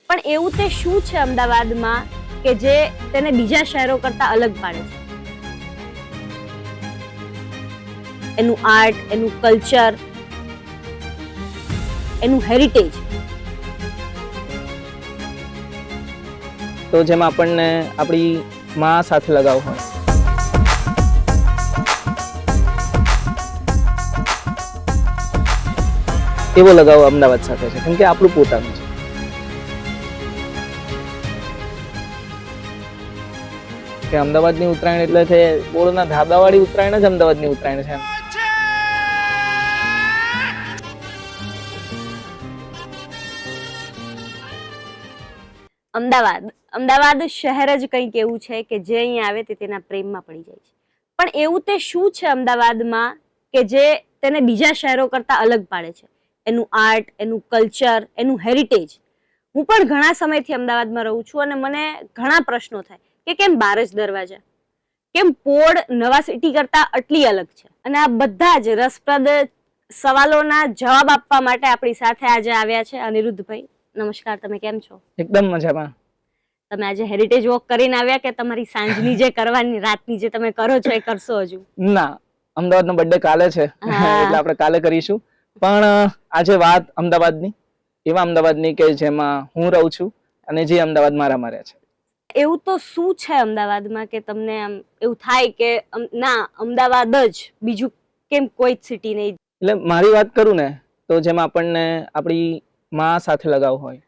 પણ એવું તે શું છે અમદાવાદમાં કે જે તેને બીજા શહેરો કરતા અલગ પાડે છે? એનું આર્ટ, એનું કલ્ચર, એનું હેરિટેજ. તો જેમાં આપણને આપણી માં સાથે લગાવ હોય. એવો લગાવ અમદાવાદ સાથે છે, કેમ કે આપણું પોતાનું છે. કે અમદાવાદની ઉત્તરાયણ એટલે છે પોળના ધાબાવાળી ઉત્તરાયણ જ અમદાવાદની ઉત્તરાયણ છે. અમદાવાદ શહેર જ કંઈક એવું છે કે જે અહીં આવે તે તેના પ્રેમમાં પડી જાય છે. પણ એવું તે શું છે અમદાવાદમાં કે જે તેને બીજા શહેરો કરતા અલગ પાડે છે? એનું આર્ટ, એનું કલ્ચર, એનું હેરિટેજ. હું પણ ઘણા સમયથી અમદાવાદમાં રહું છું અને મને ઘણા પ્રશ્નો થાય કે કેમ બાર જ દરવાજા, કેમ પોળ નવા સિટી કરતા આટલી અલગ છે? અને આ બધા જ રસપ્રદ સવાલોના જવાબ આપવા માટે આપણી સાથે આજે આવ્યા છે અનિરુદ્ધભાઈ. નમસ્કાર, તમે કેમ છો? એકદમ મજામાં. તમે આજે હેરિટેજ વોક કરીને આવ્યા કે તમારી સાંજની જે કરવાની, રાતની જે તમે કરો છો એ કરશો હજુ? ના, અમદાવાદનો બર્થડે કાલે છે એટલે આપણે કાલે કરીશું. પણ આજે વાત અમદાવાદની, એવા અમદાવાદની કે જેમાં હું રહું છું અને જે અમદાવાદ મારા મારે છે. એવું તો શું છે અમદાવાદમાં કે તમને આમ એવું થાય કે ના, અમદાવાદ જ, બીજું કેમ કોઈ જ સિટી નહીં? એટલે મારી વાત કરું ને તો જેમાં આપણને આપણી માં સાથે લગાવ હોય,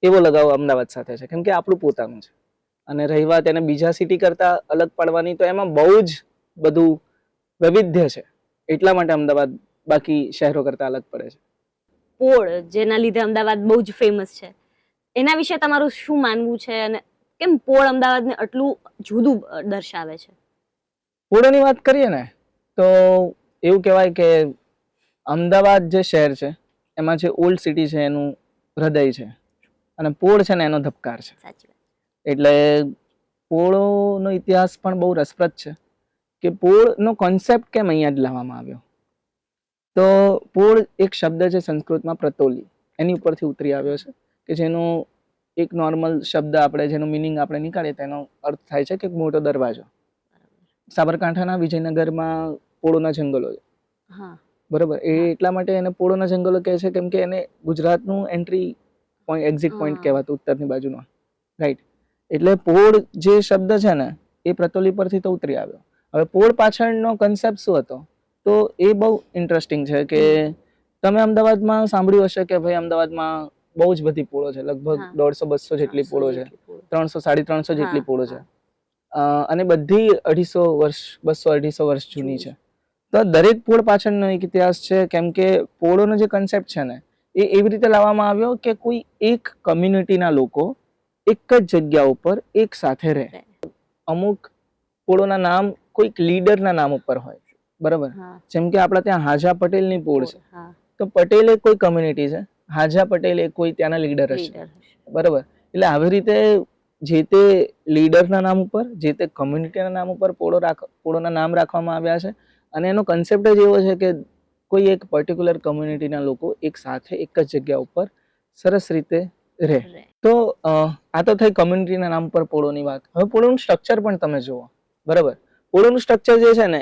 એવો લગાવ અમદાવાદ સાથે છે, કેમ કે આપણું પોતાનું છે. અને રહી વાત એને બીજા સિટી કરતા અલગ પાડવાની, તો એમાં બહુ જ બધું વૈવિધ્ય છે. એટલા માટે અમદાવાદ બાકી શહેરો કરતા અલગ પડે છે. પોળ, જેના લીધે અમદાવાદ બહુ જ ફેમસ છે, એના વિશે તમારું શું માનવું છે અને કેમ પોળ અમદાવાદને આટલું જુદું દર્શાવે છે? પોળની વાત કરીએ ને તો એવું કહેવાય કે અમદાવાદ જે શહેર છે એમાં જે ઓલ્ડ સિટી છે એનું હૃદય છે અને પોળ છે ને એનો ધબકાર છે. સાચી વાત. એટલે પોળનો ઇતિહાસ પણ બહુ રસપ્રદ છે કે પોળનો કોન્સેપ્ટ કેમ અહીંયા જ લાવવામાં આવ્યો. તો પોળ એક શબ્દ છે સંસ્કૃતમાં પ્રતોલી, એની ઉપરથી ઉતરી આવ્યો છે કે જેનો એક નોર્મલ શબ્દ આપણે જેનો મિનિંગ આપણે નીકાળીએ તેનો અર્થ થાય છે કે મોટો દરવાજો. સાબરકાંઠાના વિજયનગરમાં પોળોના જંગલો છે. બરોબર, એ એટલા માટે એને પોળોના જંગલો કહે છે કેમ કે એને ગુજરાતનું એન્ટ્રી પોઈન્ટ, એક્ઝિટ પોઈન્ટ કહેવાતું ઉત્તરની બાજુનો, રાઈટ. એટલે પોળ જે શબ્દ છે ને એ પ્રતોલી પરથી તો ઉતરી આવ્યો. હવે પોળ પાછળનો કન્સેપ્ટ શું હતો તો એ બહુ ઇન્ટરેસ્ટિંગ છે કે તમે અમદાવાદમાં સાંભળ્યું હશે કે ભાઈ અમદાવાદમાં બહુ જ બધી પોળો છે, લગભગ 150-200 જેટલી પોળો છે, 300-350 જેટલી પોળો છે, અને બધી 250 વર્ષ જૂની છે. તો દરેક પોળ પાછળનો એક ઇતિહાસ છે, કેમ કે પોળોનો જે કન્સેપ્ટ છે ને એ એવી રીતે લાવવામાં આવ્યો કે કોઈ એક કમ્યુનિટીના લોકો એક જ જગ્યા ઉપર એક સાથે રહે. અમુક પોળોના નામ કોઈક લીડરના નામ ઉપર હોય, બરાબર. જેમ કે આપણા ત્યાં હાજા પટેલની પોળ છે, તો પટેલ એ કોઈ કમ્યુનિટી છે, હાજા પટેલ એ કોઈ ત્યાંના લીડર હશે, બરાબર. એટલે આવી રીતે જે તે લીડરના નામ ઉપર, જે તે કમ્યુનિટીના નામ ઉપર પોળોના નામ રાખવામાં આવ્યા છે. અને એનો કન્સેપ્ટ જ એવો છે કે કોઈ એક પર્ટિક્યુલર કમ્યુનિટીના લોકો એક સાથે એક જ જગ્યા ઉપર સરસ રીતે રહે. તો આ તો થઈ કમ્યુનિટીના નામ પર પોળોની વાત. હવે પોળોનું સ્ટ્રક્ચર પણ તમે જુઓ, બરાબર. પોળોનું સ્ટ્રક્ચર જે છે ને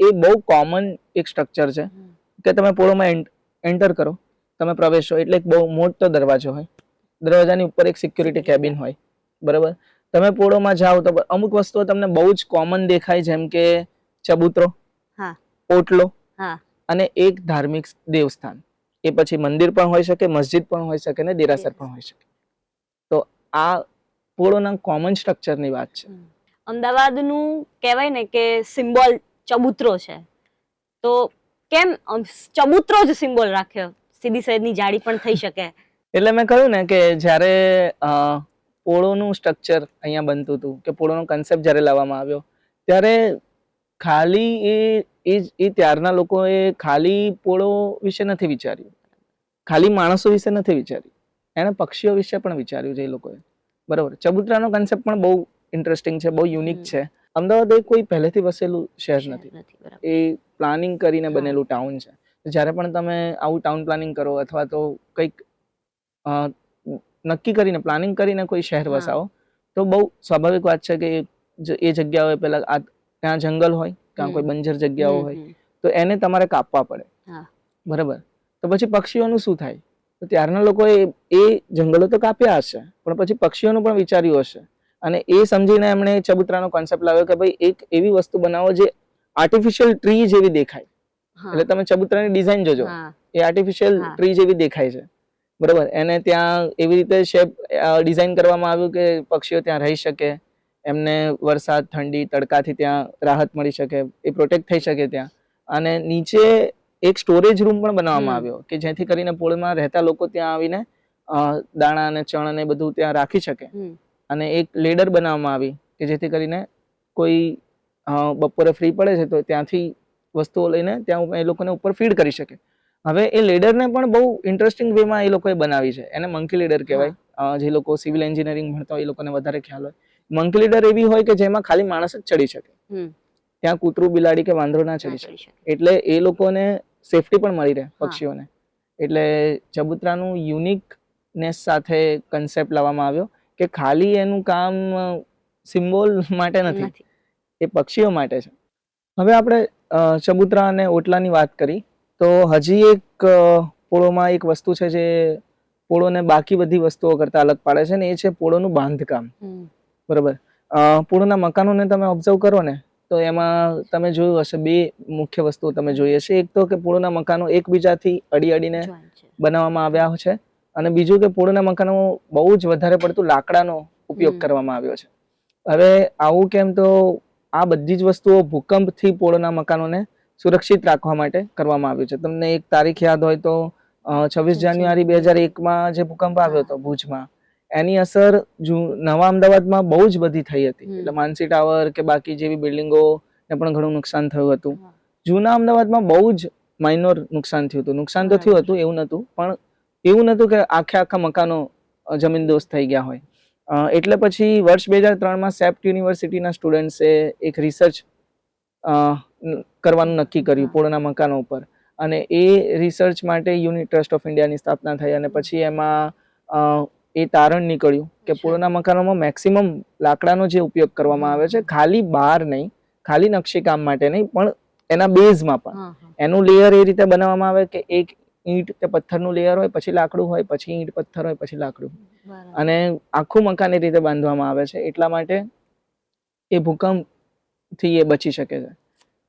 એ બહુ કોમન એક સ્ટ્રક્ચર છે કે તમે પોળોમાં એન્ટર કરો, તમે પ્રવેશો એટલે એક બહુ મોટો દરવાજો હોય, દરવાજાની ઉપર એક સિક્યુરિટી કેબિન હોય, બરાબર. તમે પોળોમાં જાઓ તો અમુક વસ્તુઓ તમને બહુ જ કોમન દેખાય, જેમ કે ચબૂતરો, ઓટલો અને એક ધાર્મિક દેવસ્થાન. એ પછી મંદિર પણ હોઈ શકે, મસ્જિદ પણ હોઈ શકે ને દેરાસર પણ હોઈ શકે. તો આ પોળોના કોમન સ્ટ્રક્ચરની વાત છે. અમદાવાદનું કહેવાય ને કે સિમ્બોલ ચબૂતરો છે, તો કેમ ચબૂતરો જ સિમ્બોલ રાખ્યો? સીધી સૈયદની જાળી પણ થઈ શકે. એટલે મેં કહ્યું ને કે જ્યારે પોળોનું સ્ટ્રક્ચર અહીંયા બનતું હતું, કે પોળોનો કન્સેપ્ટ જ્યારે લાવવામાં આવ્યો ત્યારે ખાલી એ ત્યારના લોકોએ ખાલી પોળો વિશે નથી વિચાર્યું, ખાલી માણસો વિશે નથી વિચાર્યું, એણે પક્ષીઓ વિશે પણ વિચાર્યું છે એ લોકોએ, બરાબર. ચબૂતરાનો કન્સેપ્ટ પણ બહુ ઇન્ટરેસ્ટિંગ છે, બહુ યુનિક છે. અમદાવાદ એ કોઈ પહેલેથી વસેલું શહેર નથી, એ પ્લાનિંગ કરીને બનેલું ટાઉન છે. જ્યારે પણ તમે આવું ટાઉન પ્લાનિંગ કરો અથવા તો કંઈક નક્કી કરીને પ્લાનિંગ કરીને કોઈ શહેર હા. વસાવો તો બહુ સ્વાભાવિક વાત છે કે એ જગ્યાએ પેલા ત્યાં જંગલ હોય, ત્યાં કોઈ બંજર જગ્યાઓ હોય, તો એને તમારે કાપવા પડે. હા. બરાબર. તો પછી પક્ષીઓનું શું થાય? તો ત્યારના લોકોએ એ જંગલો તો કાપ્યા હશે, પણ પછી પક્ષીઓનું પણ વિચાર્યું હશે, અને એ સમજીને એમણે ચબુતરાનો કોન્સેપ્ટ લાવ્યો કે ભાઈ એક એવી વસ્તુ બનાવો જે આર્ટિફિશિયલ ટ્રી જેવી દેખાય. એટલે તમે ચબુતરાની ડિઝાઇન જોજો, એ આર્ટિફિશિયલ ટ્રી જેવી દેખાય છે. બરાબર. એને ત્યાં એવી રીતે શેપ ડિઝાઇન કરવામાં આવ્યું કે પક્ષીઓ ત્યાં રહી શકે, એમને વરસાદ, ઠંડી, તડકાથી ત્યાં રાહત મળી શકે, એ પ્રોટેક્ટ થઈ શકે ત્યાં. અને નીચે એક સ્ટોરેજ રૂમ પણ બનાવવામાં આવ્યો કે જેથી કરીને પોળમાં રહેતા લોકો ત્યાં આવીને દાણા અને ચણ અને બધું ત્યાં રાખી શકે. અને એક લેડર બનાવવામાં આવી કે જેથી કરીને કોઈ બપોરે ફ્રી પડે છે તો ત્યાંથી વસ્તુઓ લઈને ત્યાં એ લોકોને ઉપર ફીડ કરી શકે. હવે એ લેડરને પણ બહુ ઇન્ટરેસ્ટિંગ વેમાં એ લોકોએ બનાવી છે. એને મંકી લેડર કહેવાય. જે લોકો સિવિલ એન્જિનિયરિંગ ભણતા હોય એ લોકોને વધારે ખ્યાલ હોય. મંકી લેડર એવી હોય કે જેમાં ખાલી માણસ જ ચડી શકે, ત્યાં કૂતરું, બિલાડી કે વાંદરો ના ચડી શકે. એટલે એ લોકોને સેફટી પણ મળી રહે પક્ષીઓને. એટલે ચબુતરાનું યુનિકનેસ સાથે કન્સેપ્ટ લાવવામાં આવ્યો કે ખાલી એનું કામ સિમ્બોલ માટે નથી, એ પક્ષીઓ માટે છે. હવે આપણે ચબુતરા અને ઓટલાની વાત કરી તો હજી એક પોળોમાં એક વસ્તુ છે જે પોળોને બાકી બધી વસ્તુઓ કરતા અલગ પાડે છે, ને એ છે પોળોનું બાંધકામ. બરાબર. પોળોના મકાનોને તમે ઓબ્ઝર્વ કરો ને તો એમાં તમે જોયું હશે બે મુખ્ય વસ્તુઓ તમે જોઈ હશે. એક તો કે પોળોના મકાનો એકબીજાથી અડીને બનાવવામાં આવ્યા છે, અને બીજું કે પોળોના મકાનો બહુ જ વધારે પડતું લાકડાનો ઉપયોગ કરવામાં આવ્યો છે. હવે આવું કેમ? તો આ બધી જ વસ્તુઓ ભૂકંપથી પોળોના મકાનોને સુરક્ષિત રાખવા માટે કરવામાં આવ્યું છે. તમને એક તારીખ યાદ હોય તો 26 જાન્યુઆરી 2001માં જે ભૂકંપ આવ્યો હતો ભુજમાં, એની અસર નવા અમદાવાદમાં બહુ જ બધી થઈ હતી. એટલે માનસી ટાવર કે બાકી જેવી બિલ્ડિંગો ને પણ ઘણું નુકસાન થયું હતું. જૂના અમદાવાદમાં બહુ જ માઇનોર નુકસાન થયું હતું. નુકસાન તો થયું હતું, એવું નતું, પણ એવું નતું કે આખા મકાનો જમીનદોસ્ત થઈ ગયા હોય. એટલે પછી વર્ષ 2003માં સેપ્ટ યુનિવર્સિટીના સ્ટુડન્ટ્સે એક રિસર્ચ કરવાનું નક્કી કર્યું પોળોના મકાનો ઉપર, અને એ રિસર્ચ માટે યુનિટ ટ્રસ્ટ ઓફ ઇન્ડિયાની સ્થાપના થઈ. અને પછી એમાં એ તારણ નીકળ્યું કે પોળોના મકાનોમાં મેક્સિમમ લાકડાનો જે ઉપયોગ કરવામાં આવે છે, ખાલી બહાર નહીં, ખાલી નકશીકામ માટે નહીં, પણ એના બેઝમાં પણ એનું લેયર એ રીતે બનાવવામાં આવે કે એક ઈંટ કે પથ્થરનું લેયર હોય, પછી લાકડું હોય, પછી ઈંટ પથ્થર હોય, પછી લાકડું, અને આખું મકાન એ રીતે બાંધવામાં આવે છે. એટલા માટે એ ભૂકંપથી એ બચી શકે છે.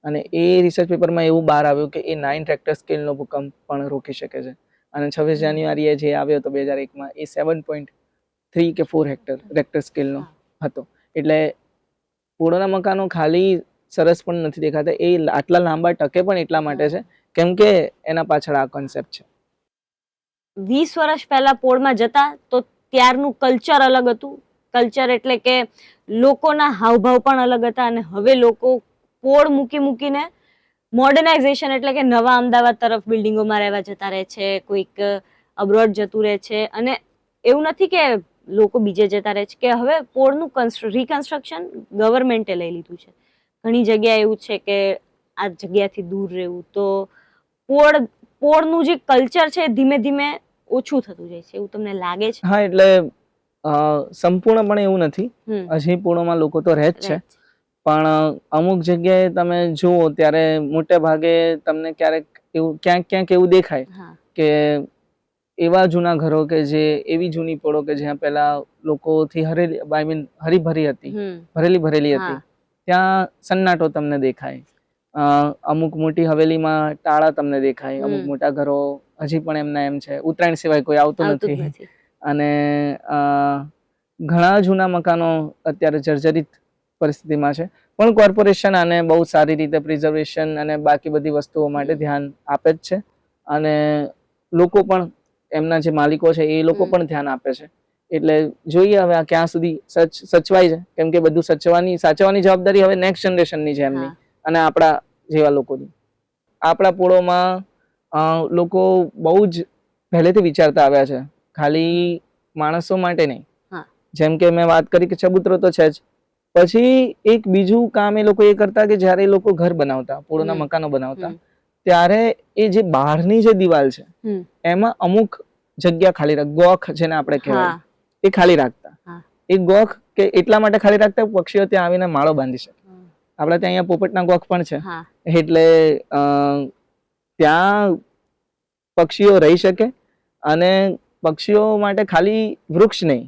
અને એ રિસર્ચ પેપરમાં એવું બહાર આવ્યું કે એ 9 રેક્ટર સ્કેલનો ભૂકંપ પણ રોકી શકે છે. અને 26 જાન્યુઆરીએ જે આવ્યો હતો 2001માં, એ 7.3 કે 4 રેક્ટર સ્કેલનો હતો. એટલે પોળોના મકાનો ખાલી સરસ પણ નથી દેખાતા, એ આટલા લાંબા ટકે પણ એટલા માટે છે કેમ કે એના પાછળ આ કોન્સેપ્ટ છે. 20 વર્ષ પહેલા પોળમાં જતા તો ત્યારનું કલ્ચર અલગ હતું. કલ્ચર એટલે કે લોકોના હાવભાવ પણ અલગ હતા, અને હવે લોકો પોળ મૂકીને મોડર્નાઇઝેશન એટલે કે નવા અમદાવાદ તરફ બિલ્ડિંગોમાં રહેવા જતા રહે છે, કોઈક અબ્રોડ જતું રહે છે. અને એવું નથી કે લોકો બીજે જતા રહે છે, કે હવે પોળનું રિકન્સ્ટ્રક્શન ગવર્મેન્ટે લઈ લીધું છે. ઘણી જગ્યાએ એવું છે કે આ જગ્યાથી દૂર રહેવું, તો પોળનું જે કલ્ચર છે ધીમે ધીમે ઓછું થતું જાય છે, એવું તમને લાગે છે? હા, એટલે સંપૂર્ણપણે એવું નથી. હજી પોળોમાં લોકો તો રહે જ છે, પણ અમુક જગ્યાએ તમે જુઓ ત્યારે મોટે ભાગે તમને ક્યાંક એવું દેખાય કે એવા જૂના ઘરો કે જે એવી જૂની પોળો કે જ્યાં પેલા લોકોથી હરીભરી હતી, ભરેલી હતી, ત્યાં સન્નાટો તમને દેખાય. અમુક મોટી હવેલીમાં ટાળા તમને દેખાય. અમુક મોટા ઘરો હજી પણ એમના એમ છે, ઉત્તરાયણ સિવાય કોઈ આવતું નથી. અને ઘણા જૂના મકાનો અત્યારે જર્જરિત પરિસ્થિતિમાં છે, પણ કોર્પોરેશન આને બહુ સારી રીતે પ્રિઝર્વેશન અને બાકી બધી વસ્તુઓ માટે ધ્યાન આપે જ છે. અને લોકો પણ, એમના જે માલિકો છે એ લોકો પણ ધ્યાન આપે છે. એટલે જોઈએ હવે આ ક્યાં સુધી સચવાય છે, કેમ કે બધું સાચવવાની જવાબદારી હવે નેક્સ્ટ જનરેશનની છે એમની, અને આપણા જેવા લોકોની. આપણા પોળોમાં લોકો બહુ જ પહેલેથી વિચારતા આવ્યા છે, ખાલી માણસો માટે નહીં. જેમ કે મેં વાત કરી કે ચબૂતરો તો છે જ, પછી એક બીજું કામ એ લોકો એ કરતા કે જ્યારે એ લોકો ઘર બનાવતા, પોળોના મકાનો બનાવતા, ત્યારે એ જે બહારની જે દિવાલ છે એમાં અમુક જગ્યા ખાલી ગોખ જેને આપણે કહેવાય, એ ખાલી રાખતા. હા. એ ગોખ કે એટલા માટે ખાલી રાખતા પક્ષીઓ ત્યાં આવીને માળો બાંધી શકે. આપણે ત્યાં અહીંયા પોપટના ગોખ પણ છે, હા. એટલે ત્યાં પક્ષીઓ રહી શકે. અને પક્ષીઓ માટે ખાલી વૃક્ષ નહીં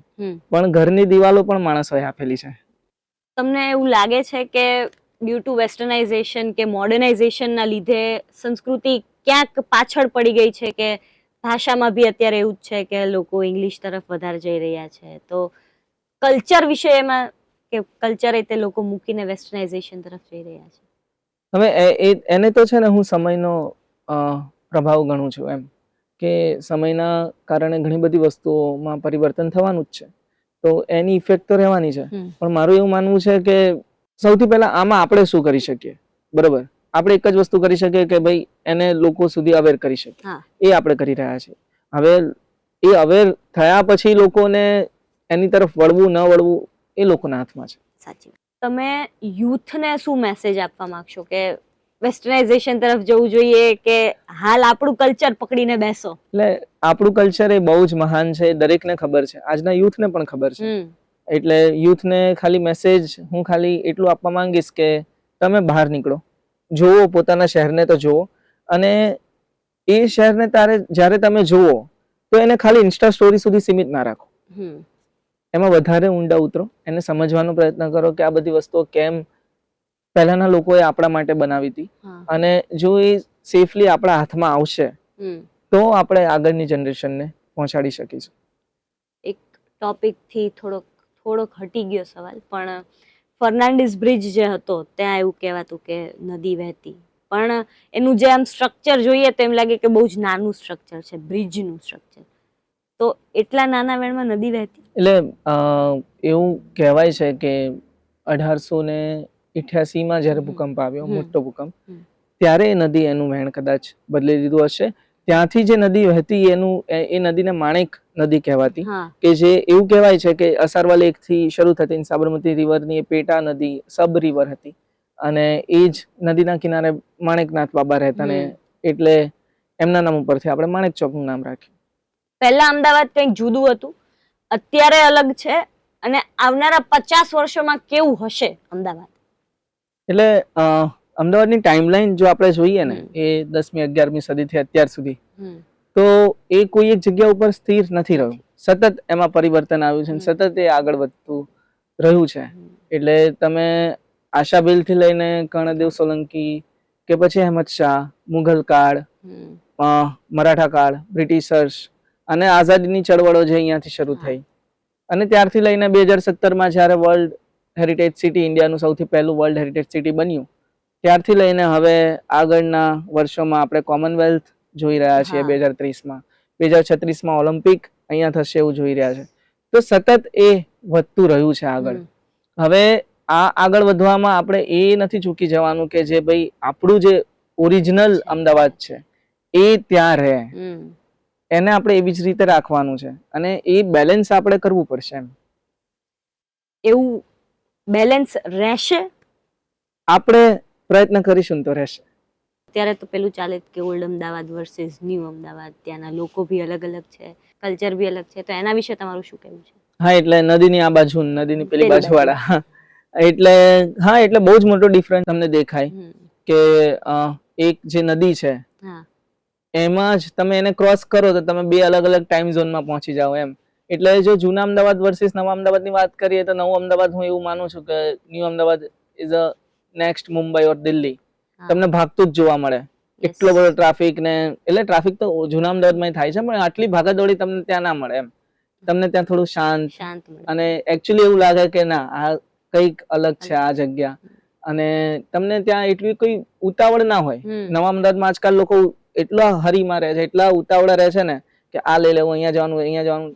પણ ઘરની દિવાલો પણ માણસોએ આપેલી છે. તમને એવું લાગે છે કે ડ્યુ ટુ વેસ્ટર્નાઇઝેશન કે મોડર્નાઇઝેશનના લીધે સંસ્કૃતિ ક્યાંક પાછળ પડી ગઈ છે, કે ભાષામાં બી અત્યારે એવું જ છે કે લોકો ઇંગ્લિશ તરફ વધારે જઈ રહ્યા છે, તો કલ્ચર વિશે એમાં કે કલ્ચર તે લોકો મૂકીને વેસ્ટર્નાઇઝેશન તરફ જઈ રહ્યા છે? હવે એને તો છે ને હું સમયનો પ્રભાવ ગણું છું એમ, કે સમયના કારણે ઘણી બધી વસ્તુઓમાં પરિવર્તન થવાનું જ છે, તો એની ઇફેક્ટ તો રહેવાની છે. પણ મારું એવું માનવું છે કે સૌથી પહેલા આમાં આપણે શું કરી શકીએ, બરોબર? આપણે એક જ વસ્તુ કરી શકીએ કે ભાઈ એને લોકો સુધી અવેર કરી શકીએ. એ આપણે કરી રહ્યા છીએ. હવે એ અવેર થયા પછી લોકોને એની તરફ વળવું ન વળવું એ લોકોના હાથમાં છે. સાચી વાત. તમે યુથને શું મેસેજ આપવા માંગશો કે વેસ્ટર્નાઇઝેશન તરફ જવું જોઈએ કે હાલ આપણું કલ્ચર પકડીને બેસો? એટલે આપણું કલ્ચર એ બહુ જ મહાન છે, દરેકને ખબર છે, આજના યુથને પણ ખબર છે. એટલે યુથને ખાલી મેસેજ હું ખાલી એટલું આપવા માંગીશ કે તમે બહાર નીકળો, જોવો, પોતાના શહેરને તો જોવો, અને એ શહેરને જ્યારે તમે જુઓ તો એને ખાલી ઇન્સ્ટા સ્ટોરી સુધી સીમિત ના રાખો. એમાં વધારે ઊંડા ઉતરો, એને સમજવાનો પ્રયત્ન કરો કે આ બધી વસ્તુઓ કેમ પહેલાના લોકોએ આપણા માટે બનાવી હતી, અને જો એ સેફલી આપણા હાથમાં આવશે તો આપણે આગળની જનરેશનને પહોંચાડી શકીશું. એક ટોપિકથી થોડોક હટી ગયો સવાલ, પણ ફર્નાન્ડીસ બ્રિજ જે હતો ત્યાં એવું કહેવાતું કે નદી વહેતી, પણ એનું જે આમ સ્ટ્રક્ચર જોઈએ તો એમ લાગે કે બહુ જ નાનું સ્ટ્રક્ચર છે, બ્રિજનું સ્ટ્રક્ચર, તો એટલા નાના વેણમાં નદી વહેતી? એટલે એવું કહેવાય છે કે 1888માં જ્યારે ભૂકંપ આવ્યો, મોટો ભૂકંપ, ત્યારે એ નદી એનું વહેણ કદાચ બદલી દીધું હશે. ત્યાંથી જે નદી વહેતી એ નદીને માણેક નદી કહેવાતી, કે જે એવું કહેવાય છે કે અસારવા લેકથી શરૂ થતી સાબરમતી રિવરની પેટા નદી સબ રિવર હતી, અને એ જ નદીના કિનારે માણેકનાથ બાબા રહેતા, ને એટલે એમના નામ ઉપરથી આપણે માણેક ચોકનું નામ રાખ્યું. પહેલા અમદાવાદ કંઈક જુદું હતું, અત્યારે અલગ છે, અને આવનારા 50 વર્ષોમાં કેવું હશે અમદાવાદ? એટલે અમદાવાદની ટાઈમલાઈન જો આપણે જોઈએ ને, એ 10મી 11મી સદીથી અત્યાર સુધી, તો એ કોઈ એક જગ્યા ઉપર સ્થિર નથી રહ્યું. સતત એમાં પરિવર્તન આવ્યું છે, સતત એ આગળ વધતું રહ્યું છે. એટલે તમે આશાભીલથી લઈને કર્ણદેવ સોલંકી કે પછી અહેમદ શાહ, મુઘલ કાળ, મરાઠા કાળ, બ્રિટિશર્સ અને આઝાદીની ચળવળો જે અહીંયાથી શરૂ થઈ, અને ત્યારથી લઈને 2017માં જ્યારે વર્લ્ડ હેરિટેજ સિટી, ઇન્ડિયાનું સૌથી પહેલું વર્લ્ડ હેરિટેજ સિટી બન્યું, ત્યારથી લઈને હવે આગળના વર્ષોમાં આપણે કોમનવેલ્થ જોઈ રહ્યા છીએ 2030માં, 2036માં ઓલિમ્પિક અહીંયા થશે એવું જોઈ રહ્યા છે. તો સતત એ વધતું રહ્યું છે આગળ. હવે આ આગળ વધવામાં આપણે એ નથી ચૂકી જવાનું કે જે ભાઈ આપણું જે ઓરિજિનલ અમદાવાદ છે એ ત્યાં રહે, એને આપણે એવી જ રીતે રાખવાનું છે, અને એ બેલેન્સ આપણે કરવું પડશે. એમ એવું બેલેન્સ રહેશે? આપણે પ્રયત્ન કરીશું તો રહેશે. અત્યારે તો પેલું ચાલે કે old Ahmedabad versus new Ahmedabad, ત્યાંના લોકો બી અલગ અલગ છે, કલ્ચર બી અલગ છે, તો એના વિશે તમારું શું કહેવું છે? હા, એટલે નદીની આ બાજુ, નદીની પેલી બાજુ વાળા, એટલે હા, એટલે બહુ જ મોટો ડિફરન્સ તમને દેખાય કે એક જે નદી છે એમાં જ તમે એને ક્રોસ કરો તો તમે બે અલગ અલગ ટાઈમ ઝોનમાં પહોંચી જાઓ એમ. એટલે જો જૂના અમદાવાદ વર્સિસ નવા અમદાવાદની વાત કરીએ તો નવું અમદાવાદ હું એવું માનું છું કે new Ahmedabad is a next Mumbai or Delhi. તમને ભાગતું જ જોવા મળે, એટલો બધો ટ્રાફિક ને, એટલે ટ્રાફિક તો જૂના અમદાવાદમાં થાય છે, પણ આટલી ભાગાદોડી તમને ત્યાં ના મળે એમ. તમને ત્યાં થોડું શાંત, અને એકચ્યુઅલી એવું લાગે કે ના આ કંઈક અલગ છે આ જગ્યા, અને તમને ત્યાં એટલી કોઈ ઉતાવળ ના હોય. નવા અમદાવાદમાં આજકાલ લોકો એટલા હરીમાં રહે છે, એટલા ઉતાવળા રહે છે ને કે આ લઈ લેવું, અહીંયા જવાનું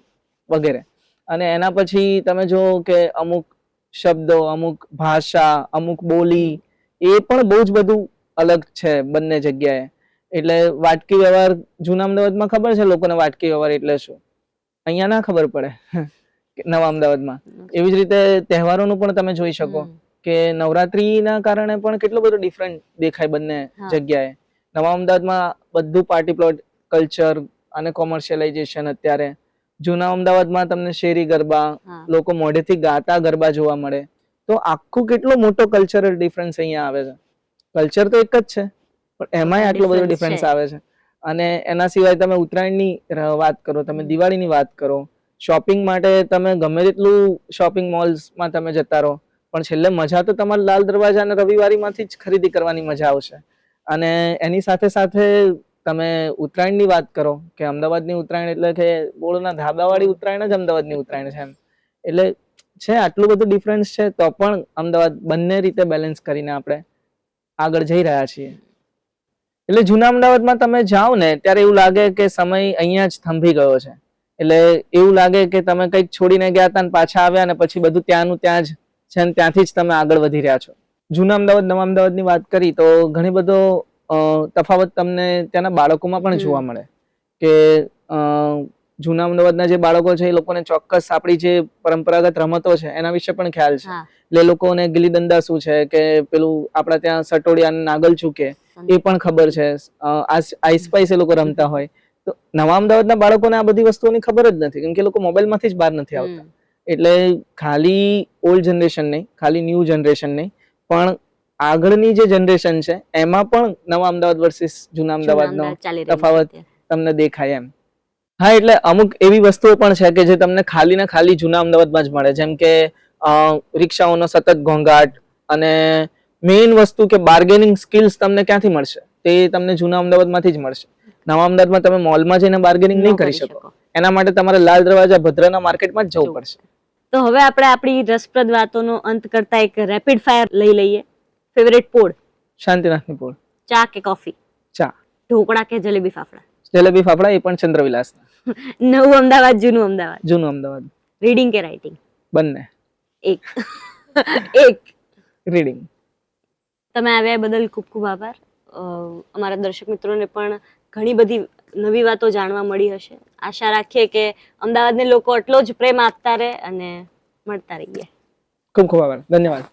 વગેરે. અને એના પછી તમે જો કે અમુક શબ્દો, અમુક ભાષા, અમુક બોલી, એ પણ બહુ જ બધું અલગ છે બંને જગ્યાએ. એટલે વાટકી વ્યવહાર જૂના અમદાવાદમાં ખબર છે લોકોને વાટકી વ્યવહાર એટલે શું, અહીંયા ના ખબર પડે નવા અમદાવાદમાં. એવી જ રીતે તહેવારોનું પણ તમે જોઈ શકો કે નવરાત્રીના કારણે પણ કેટલો બધો ડિફરન્ટ દેખાય બંને જગ્યાએ. નવા અમદાવાદમાં બધું પાર્ટી પ્લોટ કલ્ચર અને કોમર્શિયલાઇઝેશન અત્યારે જૂના અમદાવાદમાં તમને શેરી ગરબા, હા. લોકો મોઢેથી ગાતા ગરબા જોવા મળે. તો આખું કેટલો મોટો કલ્ચરલ ડિફરન્સ અહીંયા આવે છે. કલ્ચર તો એક જ છે, પણ એમાંય આટલો બધો difference ડિફરન્સ છે. આવે છે. અને એના સિવાય તમે ઉત્તરાયણની વાત કરો, તમે દિવાળીની વાત કરો, શોપિંગ માટે તમે ગમે તેટલું શોપિંગ મોલ્સમાં તમે જતા રહો, પણ છેલ્લે મજા તો તમારે લાલ દરવાજા અને રવિવારીમાંથી જ ખરીદી કરવાની મજા આવશે. અને એની સાથે સાથે તમે ઉત્તરાયણની વાત કરો કે અમદાવાદની ઉત્તરાયણ એટલે કે બોળના ધાબાવાળી ઉત્તરાયણ જ અમદાવાદની ઉત્તરાયણ છે એમ. એટલે છે આટલું બધું ડિફરન્સ છે, તો પણ અમદાવાદ બંને રીતે બેલેન્સ કરીને આપણે આગળ જઈ રહ્યા છીએ. એટલે જૂના અમદાવાદમાં તમે જાઓ ને ત્યારે એવું લાગે કે સમય અહીંયા જ થંભી ગયો છે. એટલે એવું લાગે કે તમે કંઈક છોડીને ગયા હતા ને પાછા આવ્યા ને પછી બધું ત્યાંનું ત્યાં જ છે ને ત્યાંથી જ તમે આગળ વધી રહ્યા છો. જૂના અમદાવાદ નવા અમદાવાદની વાત કરી તો ઘણી બધો તફાવત તમને ત્યાંના બાળકોમાં પણ જોવા મળે કે જૂના અમદાવાદના જે બાળકો છે એ લોકોને ચોક્કસ આપણી જે પરંપરાગત રમતો છે એના વિશે પણ ખ્યાલ છે. એટલે એ લોકોને ગિલ્લી દંડા શું છે કે પેલું આપણા ત્યાં સટોડિયા નાગલ ચૂકે એ પણ ખબર છે. આઈસ પાઈસ એ લોકો રમતા હોય. તો નવા અમદાવાદના બાળકોને આ બધી વસ્તુઓની ખબર જ નથી, કેમ કે લોકો મોબાઈલમાંથી જ બહાર નથી આવતા. એટલે ખાલી ઓલ્ડ જનરેશન નહીં, ખાલી ન્યૂ જનરેશન નહીં, પણ આગળની જે જનરેશન છે એમાં પણ નવા અમદાવાદ વર્સિસ જૂના અમદાવાદનો તફાવત તમને દેખાય એમ. હા, એટલે અમુક એવી વસ્તુઓ પણ છે કે જે તમને ખાલી ને ખાલી જૂના અમદાવાદમાં જ મળે, જેમ કે રિક્ષાઓનો સતત ઘોંઘાટ, અને મેઇન વસ્તુ કે બાર્ગેનિંગ સ્કિલ્સ તમને ક્યાંથી મળશે? તે તમને જૂના અમદાવાદમાંથી જ મળશે. નવા અમદાવાદમાં તમે મોલમાં જઈને બાર્ગેનિંગ નહીં કરી શકો. એના માટે તમારે લાલ દરવાજા ભદ્રના માર્કેટમાં જ જવું પડશે. તો હવે આપણે આપણી રસપ્રદ વાતોનો અંત કરતા એક રેપિડ ફાયર લઈ લઈએ. ફેવરેટ પોળ? શાંતિનાથની પોળ. ચા કે કોફી? ચા. ઢોકળા કે જલેબી ફાફડા? જલેબી ફાફડા, એ પણ ચંદ્રવિલાસના. નવું અમદાવાદ, જૂનું અમદાવાદ? જૂનું અમદાવાદ. રીડિંગ કે રાઇટિંગ? બંને. એક. રીડિંગ. તમે આવ્યા બદલ ખૂબ ખૂબ આભાર. અમારા દર્શક મિત્રોને પણ ઘણી બધી નવી વાતો જાણવા મળી હશે. આશા રાખીએ કે અમદાવાદને લોકો એટલો જ પ્રેમ આપતા રહે અને મળતા રહીએ. ખૂબ ખૂબ આભાર. ધન્યવાદ.